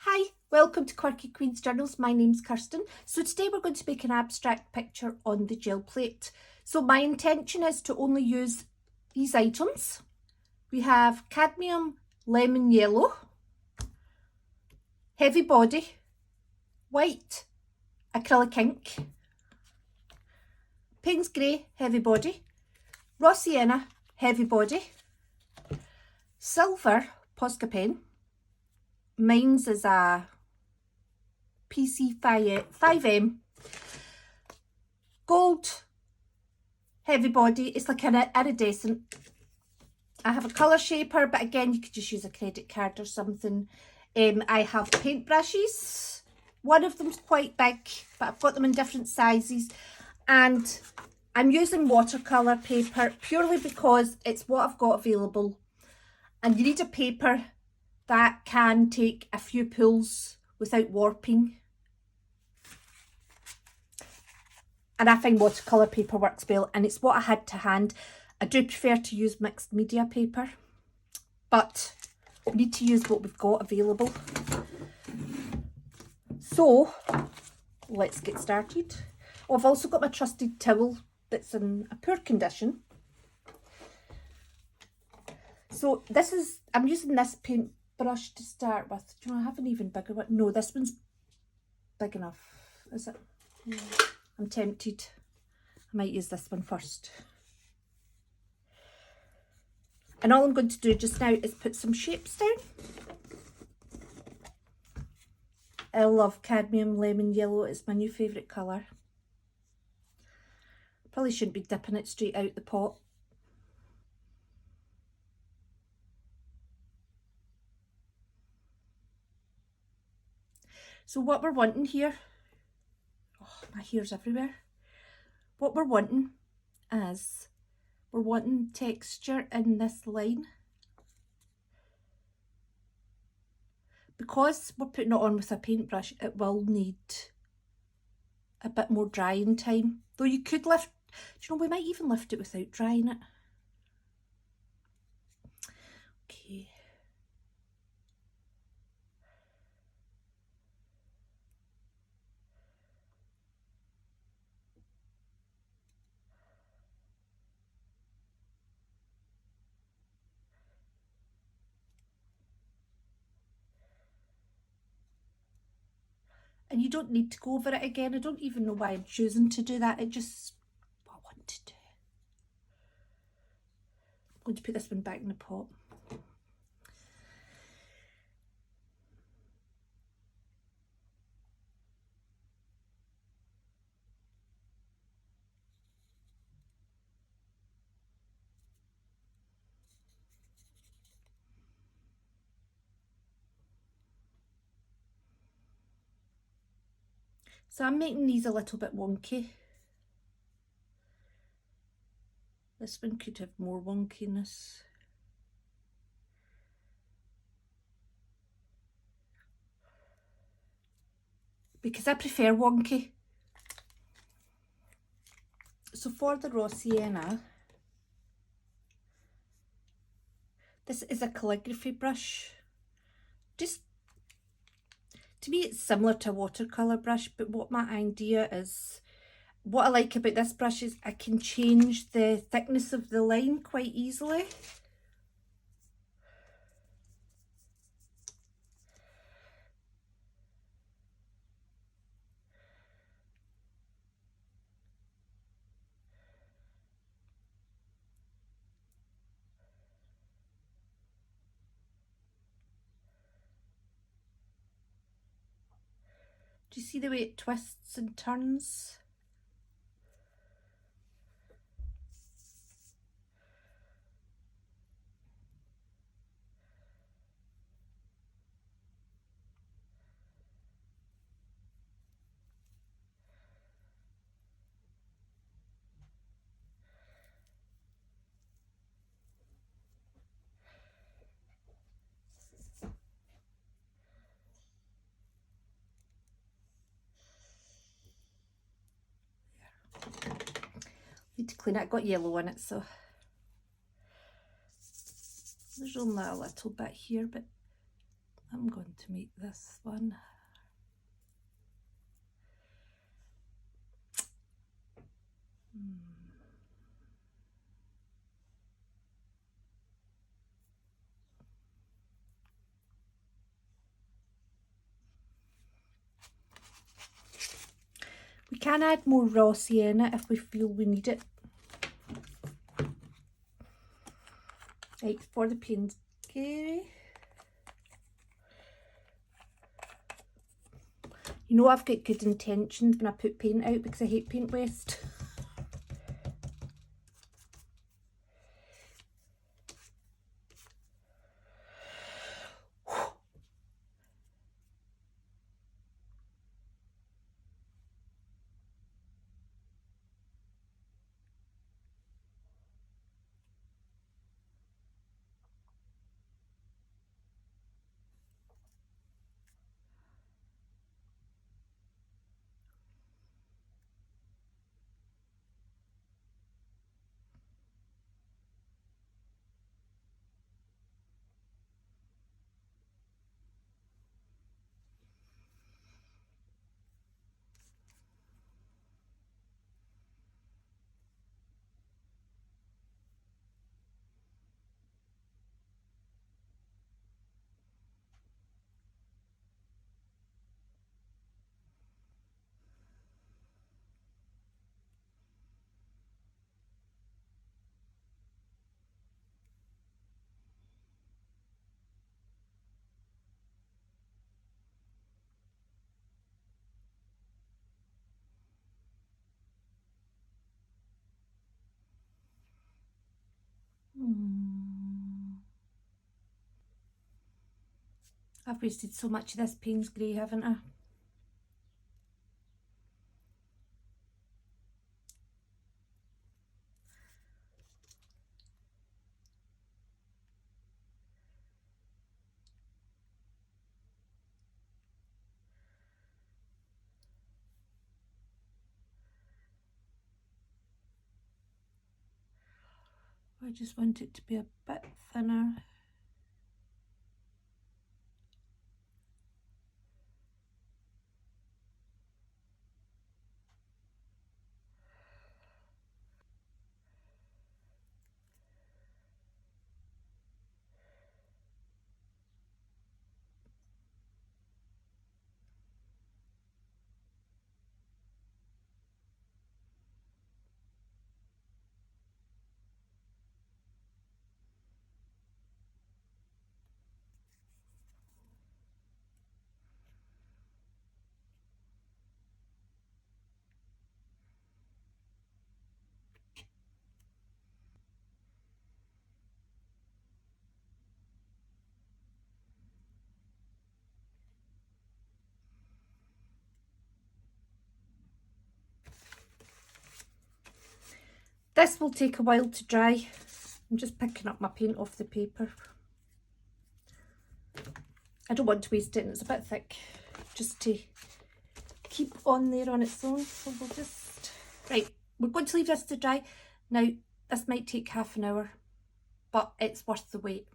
Hi, welcome to Quirky Queen's Journals. My name's Kirsten. So today we're going to make an abstract picture on the gel plate. So my intention is to only use these items. We have cadmium lemon yellow, heavy body, white acrylic ink, Paynes grey heavy body, raw sienna heavy body, silver Posca pen. Mine's is a PC5M. Gold heavy body, it's like an iridescent. I have a colour shaper, but again you could just use a credit card or something. I have paintbrushes. One of them's quite big, but I've got them in different sizes, and I'm using watercolour paper purely because it's what I've got available, and you need a paper that can take a few pulls without warping. And I find watercolour paper works well, and it's what I had to hand. I do prefer to use mixed media paper, but we need to use what we've got available. So let's get started. Oh, I've also got my trusted towel that's in a poor condition. So this is, I'm using this paintbrush to start with. Do you know, I have an even bigger one. No, this one's big enough, is it? Yeah. I'm tempted. I might use this one first. And all I'm going to do just now is put some shapes down. I love cadmium lemon yellow. It's my new favourite colour. Probably shouldn't be dipping it straight out the pot. So what we're wanting here, oh, my hair's everywhere. What we're wanting is, we're wanting texture in this line. Because we're putting it on with a paintbrush, it will need a bit more drying time. Though you could lift, do you know, we might even lift it without drying it. Okay. And you don't need to go over it again. I don't even know why I'm choosing to do that. It just, I want to do. I'm going to put this one back in the pot. So I'm making these a little bit wonky. This one could have more wonkiness. Because I prefer wonky. So for the raw sienna, this is a calligraphy brush. Just, to me it's similar to a watercolour brush, but what my idea is, what I like about this brush is I can change the thickness of the line quite easily. Do you see the way it twists and turns? Need to clean it. I got yellow in it, so there's only a little bit here, but I'm going to make this one. We can add more raw sienna if we feel we need it. Right, for the paint, okay. You know I've got good intentions when I put paint out because I hate paint waste. I've wasted so much of this Paynes grey, haven't I? I just want it to be a bit thinner. This will take a while to dry. I'm just picking up my paint off the paper. I don't want to waste it and it's a bit thick just to keep on there on its own. So we'll just, right, we're going to leave this to dry. Now, this might take half an hour, but it's worth the wait.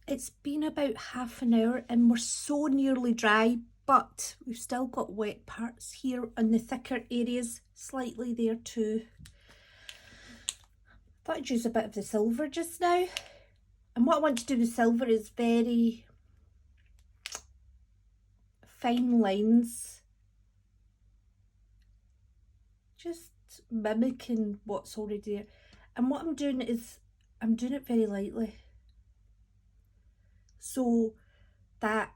It's been about half an hour and we're so nearly dry, but we've still got wet parts here on the thicker areas, slightly there too. Thought I'd use a bit of the silver just now. And what I want to do with silver is very fine lines. Just mimicking what's already there. And what I'm doing is, I'm doing it very lightly. So that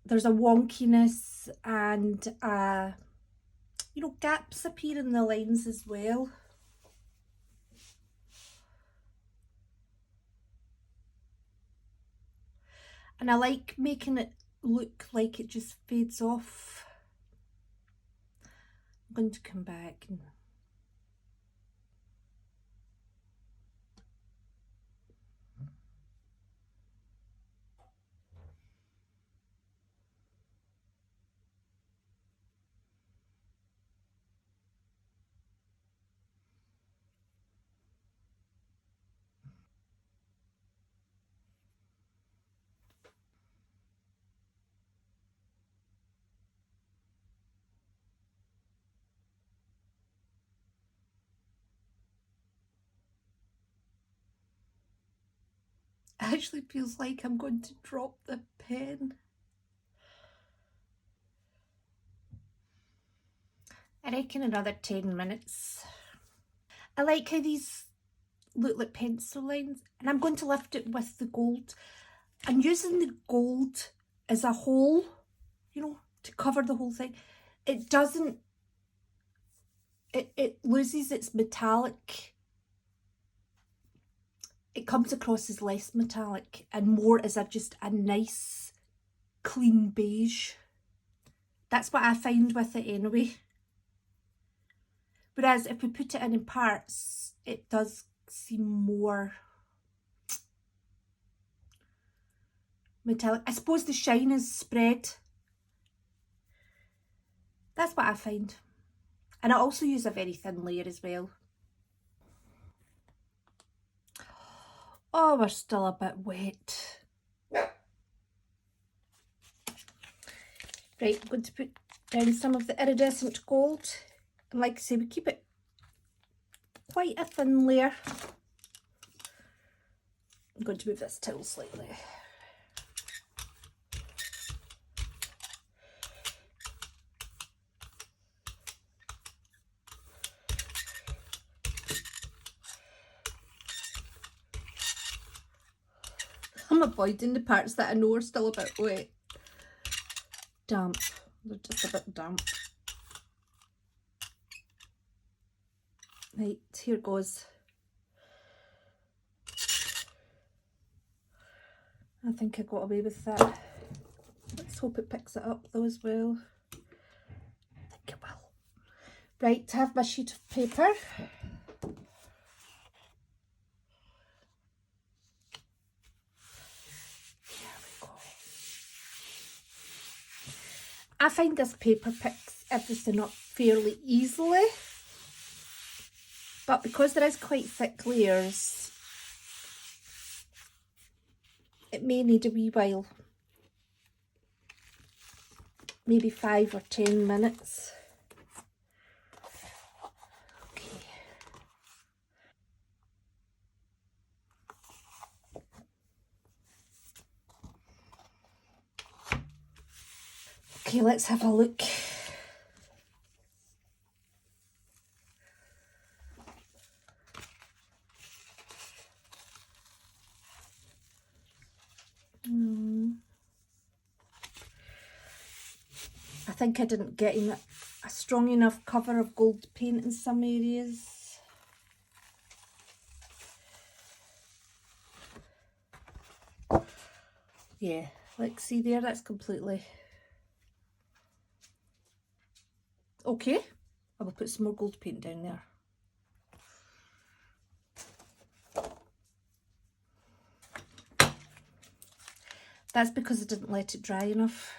there's a wonkiness and you know, gaps appear in the lines as well. And I like making it look like it just fades off. I'm going to come back and actually feels like I'm going to drop the pen. I reckon another 10 minutes. I like how these look like pencil lines, and I'm going to lift it with the gold. I'm using the gold as a whole, you know, to cover the whole thing. It doesn't, it loses its metallic. It comes across as less metallic and more as just a nice clean beige. That's what I find with it anyway. Whereas if we put it in parts, it does seem more metallic. I suppose the shine is spread. That's what I find. And I also use a very thin layer as well. Oh, we're still a bit wet. Right, I'm going to put down some of the iridescent gold. And like I say, we keep it quite a thin layer. I'm going to move this towel slightly. I'm avoiding the parts that I know are still a bit wet. Damp. They're just a bit damp. Right, here goes. I think I got away with that. Let's hope it picks it up though as well. I think it will. Right, to have my sheet of paper. I find this paper picks everything up fairly easily, but because there is quite thick layers, it may need a wee while, maybe 5 or 10 minutes. Okay. Okay, let's have a look. I think I didn't get a strong enough cover of gold paint in some areas. Yeah, like see there, that's completely okay. I will put some more gold paint down there. That's because I didn't let it dry enough.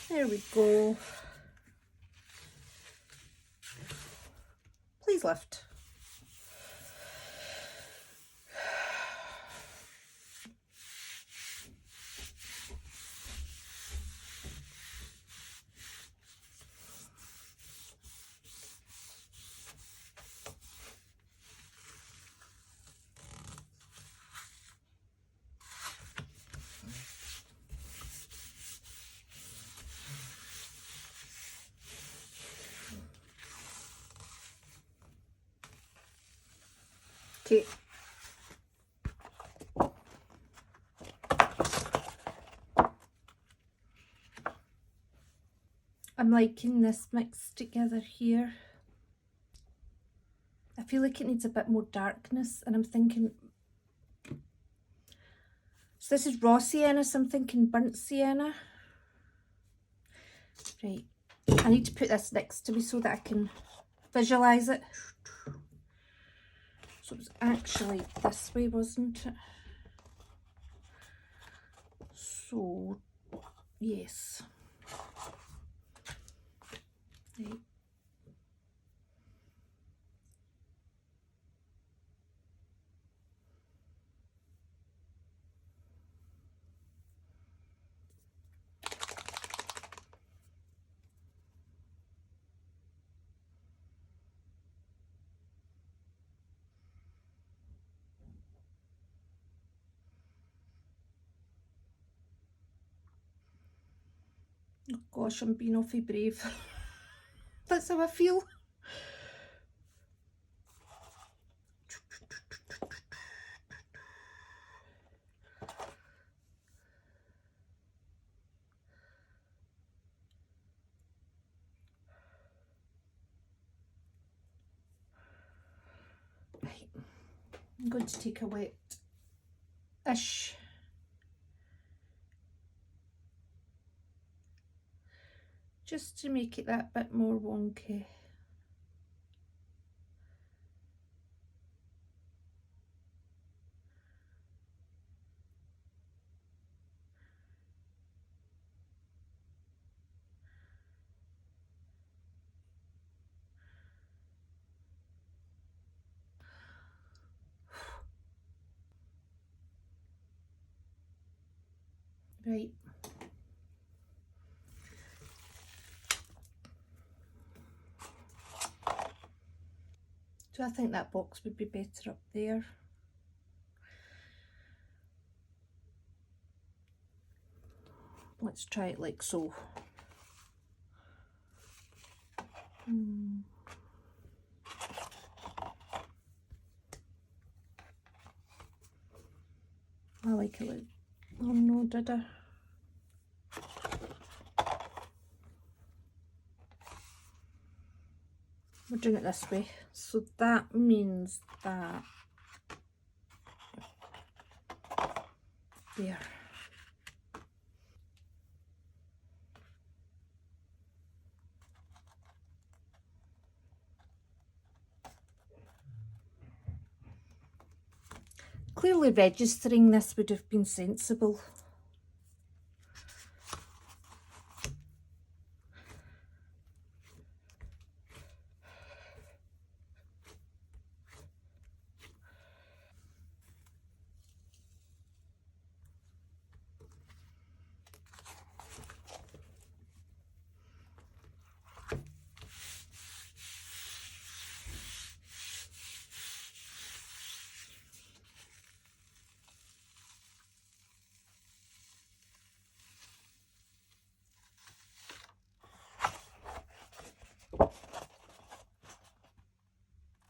There we go. Please lift. Okay. I'm liking this mixed together here. I feel like it needs a bit more darkness, and I'm thinking, so this is raw sienna, so I'm thinking burnt sienna. Right, I need to put this next to me so that I can visualise it. So it was actually this way, wasn't it? So, yes. Right. Oh gosh, I'm being awfully brave. That's how I feel. Right. I'm going to take a wet-ish just to make it that bit more wonky. Right. So I think that box would be better up there. Let's try it like so. I like it like, oh no, did I? We're doing it this way. So that means that there. Clearly registering this would have been sensible.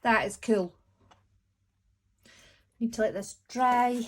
That is cool. Need to let this dry.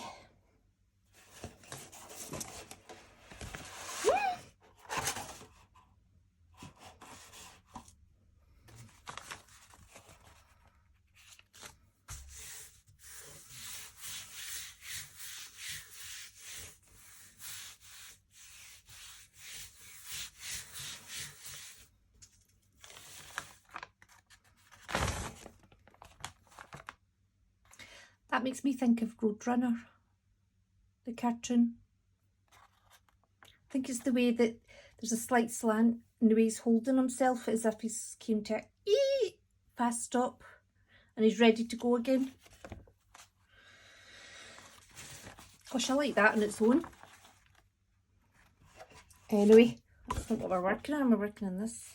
That makes me think of Roadrunner, the cartoon. I think it's the way that there's a slight slant in the way he's holding himself, as if he's came to a fast stop and he's ready to go again. Gosh, I like that on its own. Anyway, that's not what we're working on. We're working on this.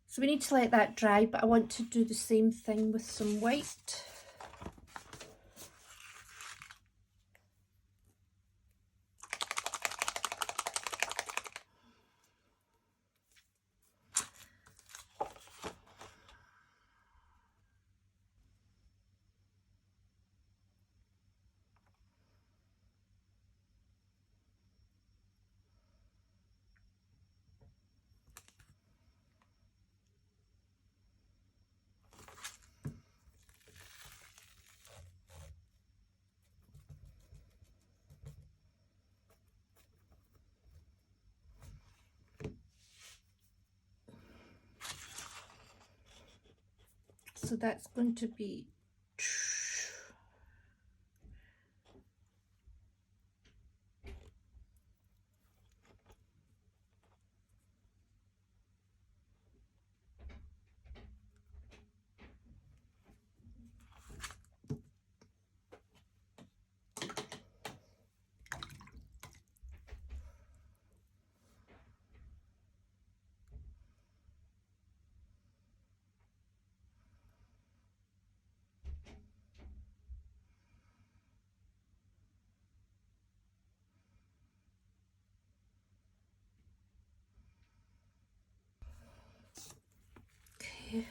So we need to let that dry, but I want to do the same thing with some white. So that's going to be okay.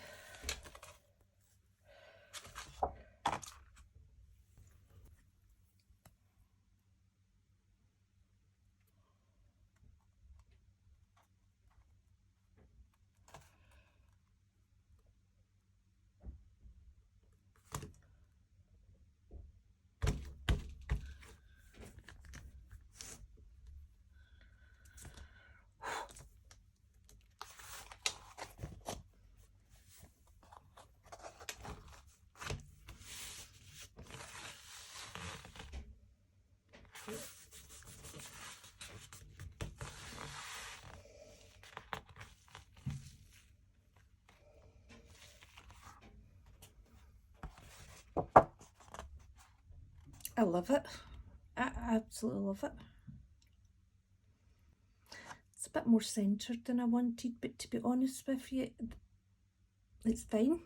I love it. I absolutely love it. It's a bit more centred than I wanted, but to be honest with you, it's fine.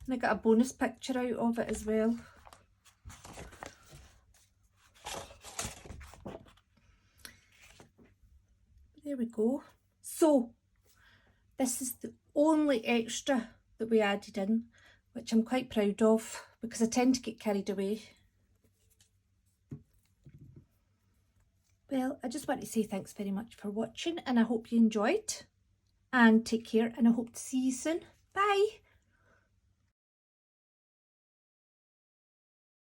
And I got a bonus picture out of it as well. There we go. So this is the only extra that we added in, which I'm quite proud of because I tend to get carried away. Well, I just want to say thanks very much for watching, and I hope you enjoyed, and take care, and I hope to see you soon. Bye.